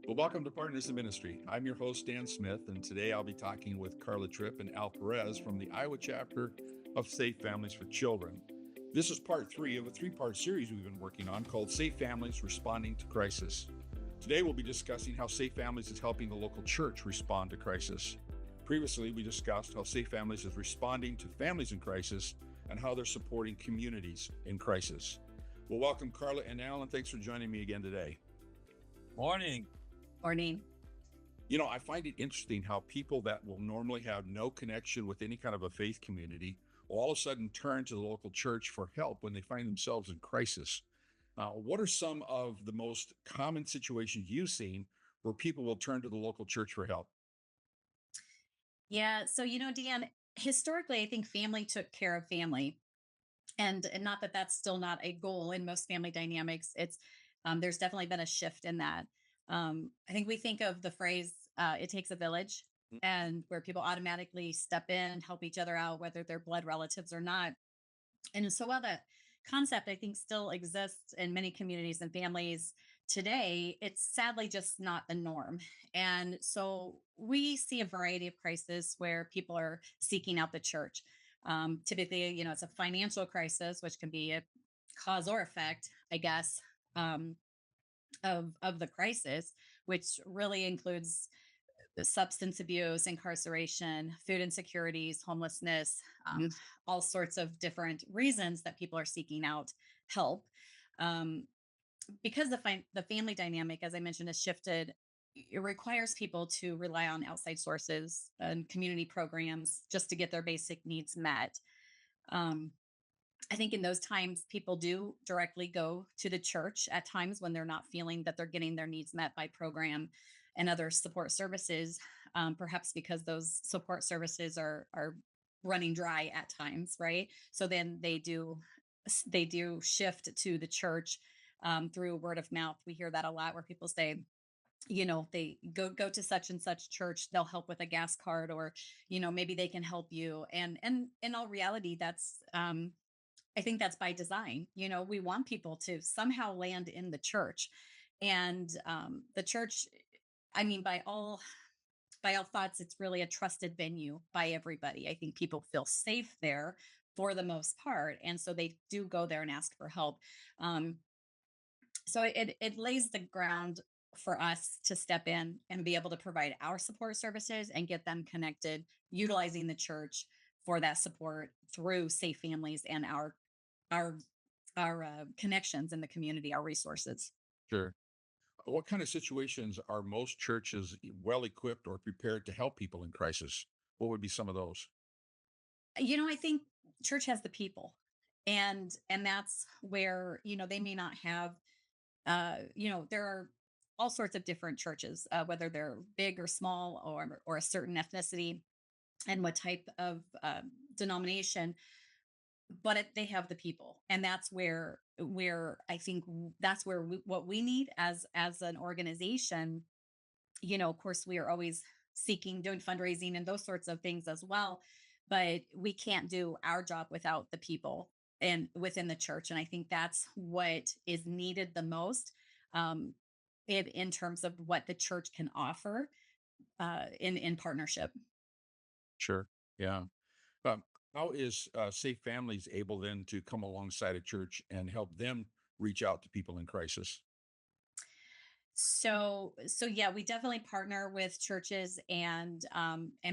Well, welcome to Partners in Ministry. I'm your host, Dan Smith, and today I'll be talking with Carla Tripp and Perez from the Iowa chapter of Safe Families for Children. This is part 3 of a 3-part series we've been working on called Safe Families Responding to Crisis. Today we'll be discussing how Safe Families is helping the local church respond to crisis. Previously, we discussed how Safe Families is responding to families in crisis and how they're supporting communities in crisis. Well, welcome, Carla and Alan. Thanks for joining me again today. Morning. Morning. You know, I find it interesting how people that will normally have no connection with any kind of a faith community will all of a sudden turn to the local church for help when they find themselves in crisis. What are some of the most common situations you've seen where people will turn to the local church for help? Yeah. So, Dan, historically, I think family took care of family. And not that that's still not a goal in most family dynamics. There's definitely been a shift in that. I think we think of the phrase, it takes a village, and where people automatically step in, help each other out, whether they're blood relatives or not. And so while that concept, I think, still exists in many communities and families today, it's sadly just not the norm. And so we see a variety of crises where people are seeking out the church. Typically, it's a financial crisis, which can be a cause or effect, I guess, um, of the crisis, which really includes the substance abuse, incarceration, food insecurities, homelessness, all sorts of different reasons that people are seeking out help. Um, because the family dynamic, as I mentioned, has shifted, it requires people to rely on outside sources and community programs just to get their basic needs met. Um, I think in those times, people do directly go to the church at times when they're not feeling that they're getting their needs met by program and other support services, perhaps because those support services are running dry at times, right? So then they do shift to the church through word of mouth. We hear that a lot where people say, they go to such and such church, they'll help with a gas card, or maybe they can help you. And in all reality, that's I think that's by design. We want people to somehow land in the church. And the church, I mean, by all thoughts, it's really a trusted venue by everybody. I think people feel safe there for the most part, and so they do go there and ask for help. Um, so it lays the ground for us to step in and be able to provide our support services and get them connected, utilizing the church for that support through safe families and our connections in the community, our resources. Sure. What kind of situations are most churches well equipped or prepared to help people in crisis? What would be some of those? I think church has the people, and that's where they may not have. There are all sorts of different churches, whether they're big or small, or a certain ethnicity and what type of denomination, but they have the people, and that's where I think that's where what we need as an organization. Of course, we are always seeking doing fundraising and those sorts of things as well, but we can't do our job without the people and within the church. And I think that's what is needed the most, um, in terms of what the church can offer in partnership. Sure. Yeah. Um, how is Safe Families able then to come alongside a church and help them reach out to people in crisis? So yeah, we definitely partner with churches and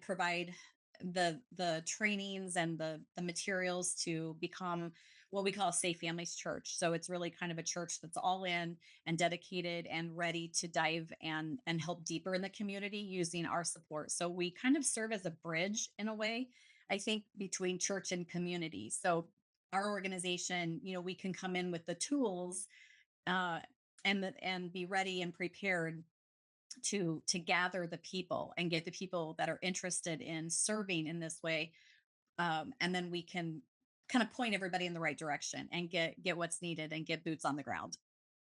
provide the trainings and the materials to become what we call a safe families church. So it's really kind of a church that's all in and dedicated and ready to dive and help deeper in the community using our support. So we kind of serve as a bridge in a way, I think, between church and community. So our organization, we can come in with the tools, uh, and be ready and prepared to gather the people and get the people that are interested in serving in this way, and then we can kind of point everybody in the right direction and get what's needed and get boots on the ground.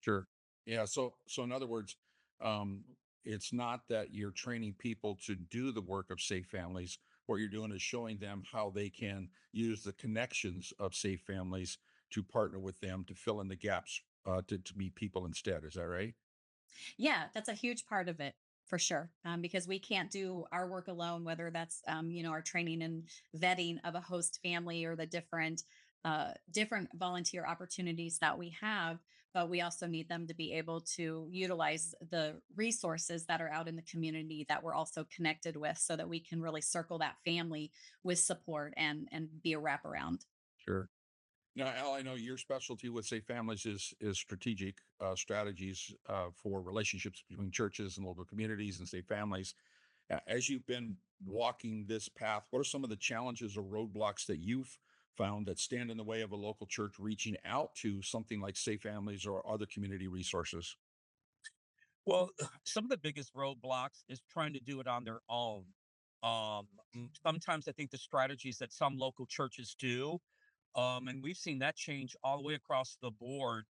Sure. Yeah. So in other words, um, it's not that you're training people to do the work of Safe Families. What you're doing is showing them how they can use the connections of Safe Families to partner with them to fill in the gaps, to meet people instead. Is that right? Yeah, that's a huge part of it for sure. Because we can't do our work alone, whether that's our training and vetting of a host family or the different volunteer opportunities that we have. But we also need them to be able to utilize the resources that are out in the community that we're also connected with, so that we can really circle that family with support and be a wraparound. Sure. Now, Al, I know your specialty with Safe Families is strategic strategies for relationships between churches and local communities and safe families. As you've been walking this path, what are some of the challenges or roadblocks that you've found that stand in the way of a local church reaching out to something like Safe Families or other community resources? Well, some of the biggest roadblocks is trying to do it on their own. Sometimes I think the strategies that some local churches do, and we've seen that change all the way across the board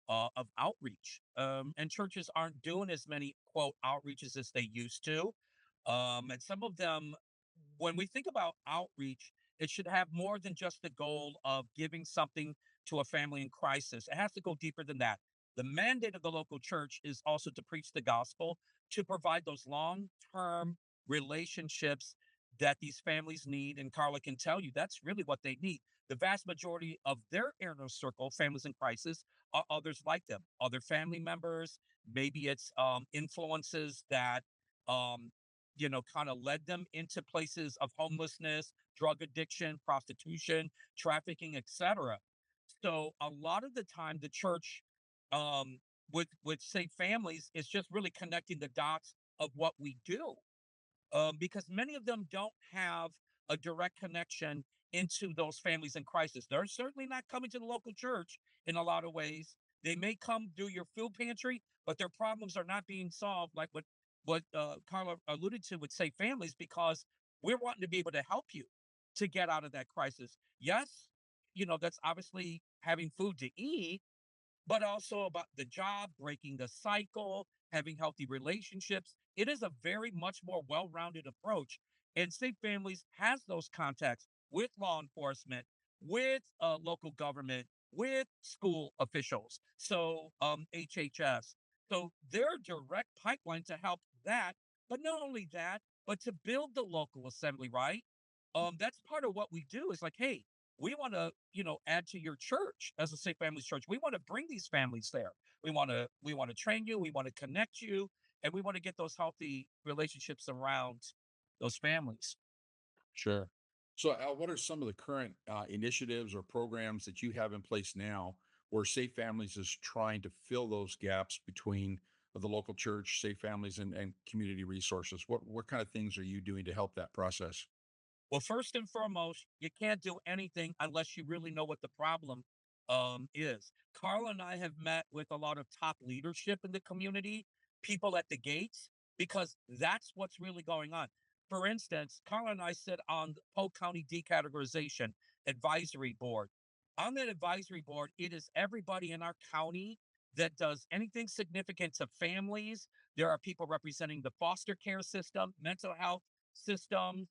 of outreach. And churches aren't doing as many quote outreaches as they used to. And some of them, when we think about outreach, it should have more than just the goal of giving something to a family in crisis. It has to go deeper than that. The mandate of the local church is also to preach the gospel, to provide those long term relationships that these families need. And Carla can tell you that's really what they need. The vast majority of their inner circle, families in crisis, are others like them, other family members. Maybe it's influences that, um, kind of led them into places of homelessness, drug addiction, prostitution, trafficking, etc. So a lot of the time, the church, um, with say families, is just really connecting the dots of what we do, because many of them don't have a direct connection into those families in crisis. They're certainly not coming to the local church in a lot of ways. They may come through your food pantry, but their problems are not being solved, like what Carla alluded to with Safe Families, because we're wanting to be able to help you to get out of that crisis. Yes, that's obviously having food to eat, but also about the job, breaking the cycle, having healthy relationships. It is a very much more well-rounded approach. And Safe Families has those contacts with law enforcement, with local government, with school officials. So HHS. So their direct pipeline to help that. But not only that, but to build the local assembly, right? That's part of what we do is like, hey, we want to add to your church as a safe families church. We want to bring these families there. We want to train you, we want to connect you, and we want to get those healthy relationships around those families. Sure. So, Al, what are some of the current initiatives or programs that you have in place now where Safe Families is trying to fill those gaps between the local church, Safe Families, and community resources? What kind of things are you doing to help that process? Well, first and foremost, you can't do anything unless you really know what the problem is. Carla and I have met with a lot of top leadership in the community, people at the gates, because that's what's really going on. For instance, Carla and I sit on the Polk County Decategorization Advisory Board. On that advisory board, it is everybody in our county that does anything significant to families. There are people representing the foster care system, mental health system,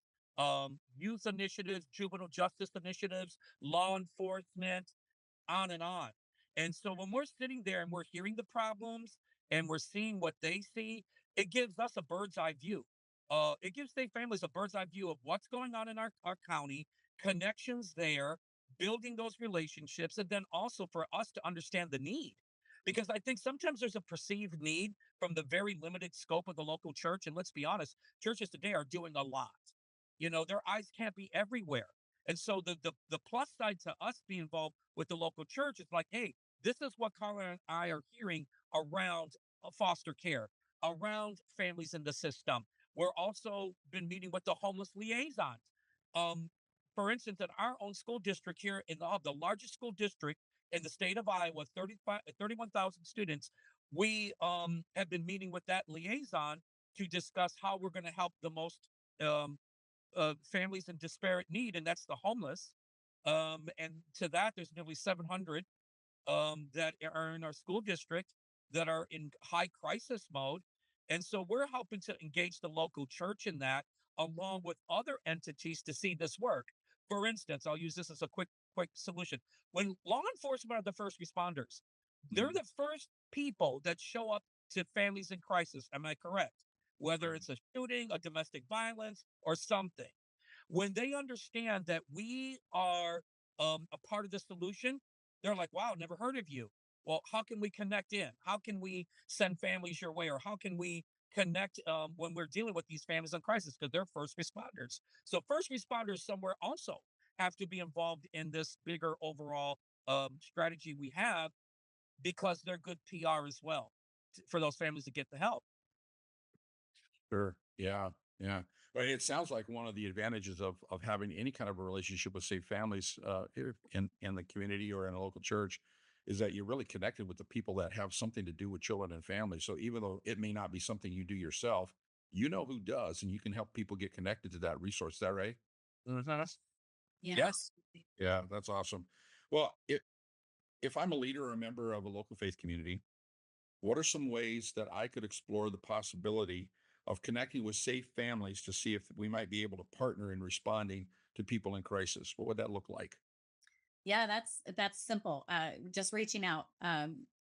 youth initiatives, juvenile justice initiatives, law enforcement, on and on. And so when we're sitting there and we're hearing the problems and we're seeing what they see, it gives us a bird's eye view. It gives state families a bird's eye view of what's going on in our county, connections there, building those relationships, and then also for us to understand the need. Because I think sometimes there's a perceived need from the very limited scope of the local church. And let's be honest, churches today are doing a lot. Their eyes can't be everywhere. And so the plus side to us being involved with the local church is like, hey, this is what Carla and I are hearing around foster care, around families in the system. We're also been meeting with the homeless liaisons. Um, for instance, in our own school district here in the largest school district in the state of Iowa, 31,000 students, we have been meeting with that liaison to discuss how we're going to help the most um, families in disparate need, and that's the homeless. And to that, there's nearly 700 that are in our school district that are in high crisis mode. And so we're helping to engage the local church in that, along with other entities to see this work. For instance, I'll use this as a quick solution. When law enforcement are the first responders, they're Mhm. the first people that show up to families in crisis. Am I correct? Whether Right. it's a shooting, a domestic violence, or something. When they understand that we are a part of the solution, they're like, wow, never heard of you. Well, how can we connect in? How can we send families your way? Or how can we connect when we're dealing with these families in crisis? Because they're first responders. So, first responders somewhere also have to be involved in this bigger overall strategy we have because they're good PR as well for those families to get the help. Sure. Yeah. Yeah. But it sounds like one of the advantages of having any kind of a relationship with, say, families in the community or in a local church is that you're really connected with the people that have something to do with children and families. So even though it may not be something you do yourself, you know who does, and you can help people get connected to that resource. Is that right? Mhm. Yeah. Yes. Yeah, that's awesome. Well, if I'm a leader or a member of a local faith community, what are some ways that I could explore the possibility of connecting with safe families to see if we might be able to partner in responding to people in crisis? What would that look like? Yeah, that's simple. Just reaching out,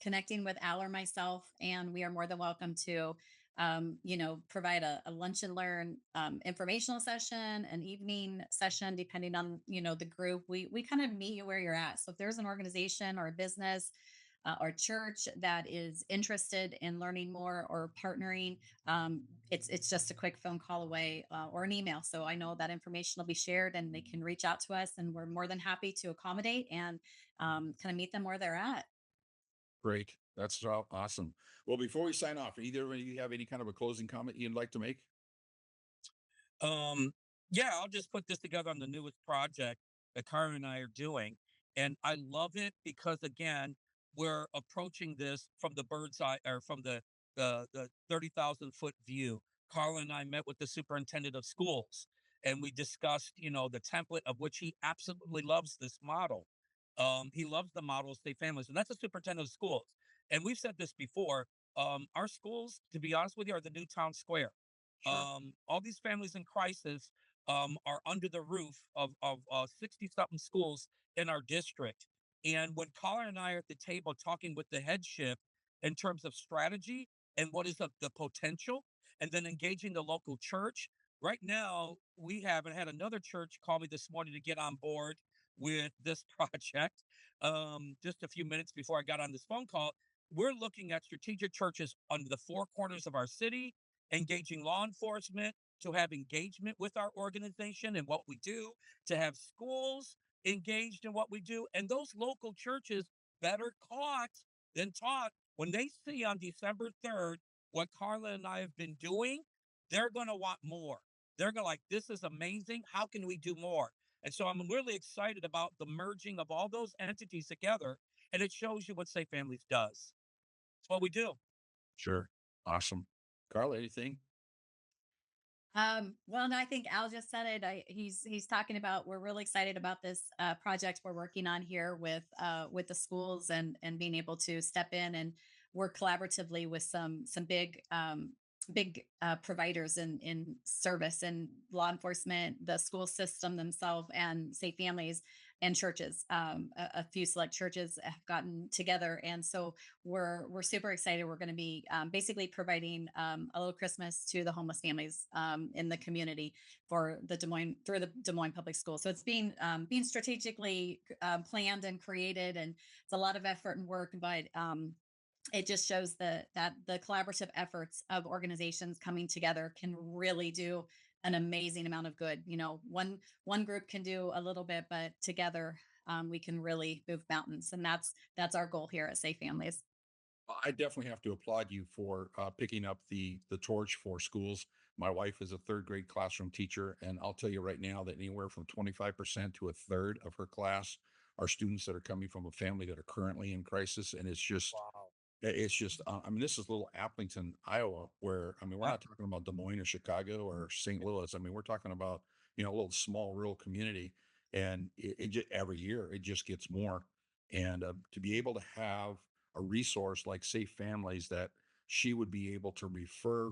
connecting with Al or myself, and we are more than welcome to, provide a lunch and learn informational session, an evening session, depending on the group. We kind of meet you where you're at. So if there's an organization or a business or church that is interested in learning more or partnering, it's just a quick phone call away or an email. So I know that information will be shared and they can reach out to us, and we're more than happy to accommodate and kind of meet them where they're at. Great. That's awesome. Well, before we sign off, either of you have any kind of a closing comment you'd like to make? Um, yeah, I'll just put this together on the newest project that Carla and I are doing. And I love it because again, we're approaching this from the bird's eye or from the 30,000 foot view. Carla and I met with the superintendent of schools and we discussed, the template of which he absolutely loves this model. He loves the model of state families, and that's the superintendent of schools. And we've said this before. Our schools, to be honest with you, are the new town square. Sure. All these families in crisis are under the roof of 60 something schools in our district. And when Colin and I are at the table talking with the headship in terms of strategy and what is the potential, and then engaging the local church, right now we haven't had another church call me this morning to get on board with this project. Just a few minutes before I got on this phone call, we're looking at strategic churches under the four corners of our city, engaging law enforcement to have engagement with our organization and what we do, to have schools engaged in what we do. And those local churches better caught than taught. When they see on December 3rd what Carla and I have been doing, they're going to want more. They're going to like, this is amazing. How can we do more? And so I'm really excited about the merging of all those entities together. And it shows you what Safe Families does. It's what we do. Sure. Awesome. Carla, anything? Well, no, I think Al just said it. He's talking about, we're really excited about this project we're working on here with the schools, and being able to step in and work collaboratively with some big providers in service and law enforcement, the school system themselves, and safe families and churches. A few select churches have gotten together, and so we're super excited. We're going to be basically providing a little Christmas to the homeless families in the community for the Des Moines through the Des Moines Public Schools. So it's being strategically planned and created, and it's a lot of effort and work, but it just shows that the collaborative efforts of organizations coming together can really do an amazing amount of good. One group can do a little bit, but together we can really move mountains, and that's our goal here at Safe Families. I definitely have to applaud you for picking up the torch for schools. My wife is a third grade classroom teacher, and I'll tell you right now that anywhere from 25% to a third of her class are students that are coming from a family that are currently in crisis. And Wow. it's just, I mean, this is little Appleton, Iowa, where, I mean, we're not talking about Des Moines or Chicago or St. Louis. I mean, we're talking about, a little small rural community. And every year it just gets more. And to be able to have a resource like Safe Families that she would be able to refer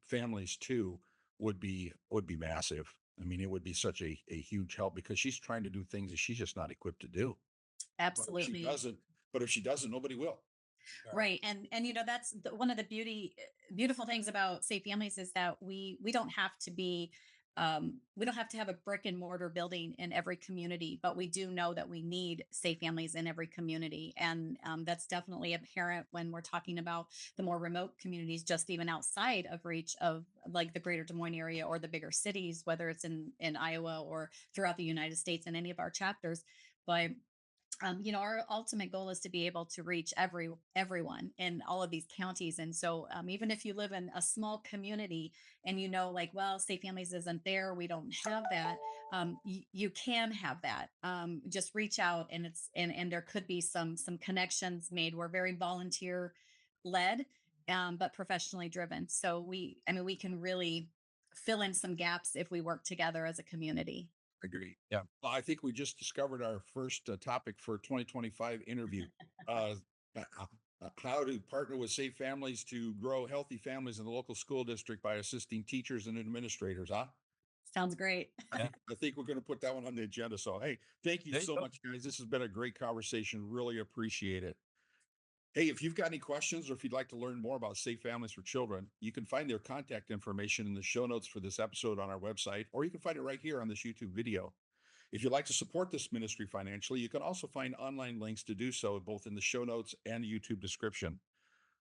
families to would be massive. I mean, it would be such a huge help because she's trying to do things that she's just not equipped to do. But if she Absolutely. doesn't, but if she doesn't, nobody will. Right. And that's one of the beautiful things about Safe Families is that we don't have to be we don't have to have a brick and mortar building in every community, but we do know that we need safe families in every community. And that's definitely apparent when we're talking about the more remote communities, just even outside of reach of like the greater Des Moines area or the bigger cities, whether it's in Iowa or throughout the United States in any of our chapters. But our ultimate goal is to be able to reach everyone in all of these counties. And so, even if you live in a small community and like, well, Safe Families isn't there, we don't have that. You can have that. Just reach out, and and there could be some connections made. We're very volunteer led, but professionally driven. So we can really fill in some gaps if we work together as a community. Agree. Yeah. Well, I think we just discovered our first topic for 2025 interview. Uh, how to partner with safe families to grow healthy families in the local school district by assisting teachers and administrators. Huh? Sounds great. Yeah. I think we're going to put that one on the agenda. So, hey, thank you There you so go. much, guys. This has been a great conversation. Really appreciate it. Hey, if you've got any questions or if you'd like to learn more about Safe Families for Children, you can find their contact information in the show notes for this episode on our website, or you can find it right here on this YouTube video. If you'd like to support this ministry financially, you can also find online links to do so both in the show notes and YouTube description.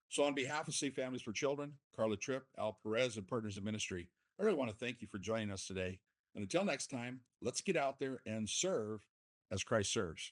So, on behalf of Safe Families for Children, Carla Tripp, Al Perez, and Partners in Ministry, I really want to thank you for joining us today. And until next time, let's get out there and serve as Christ serves.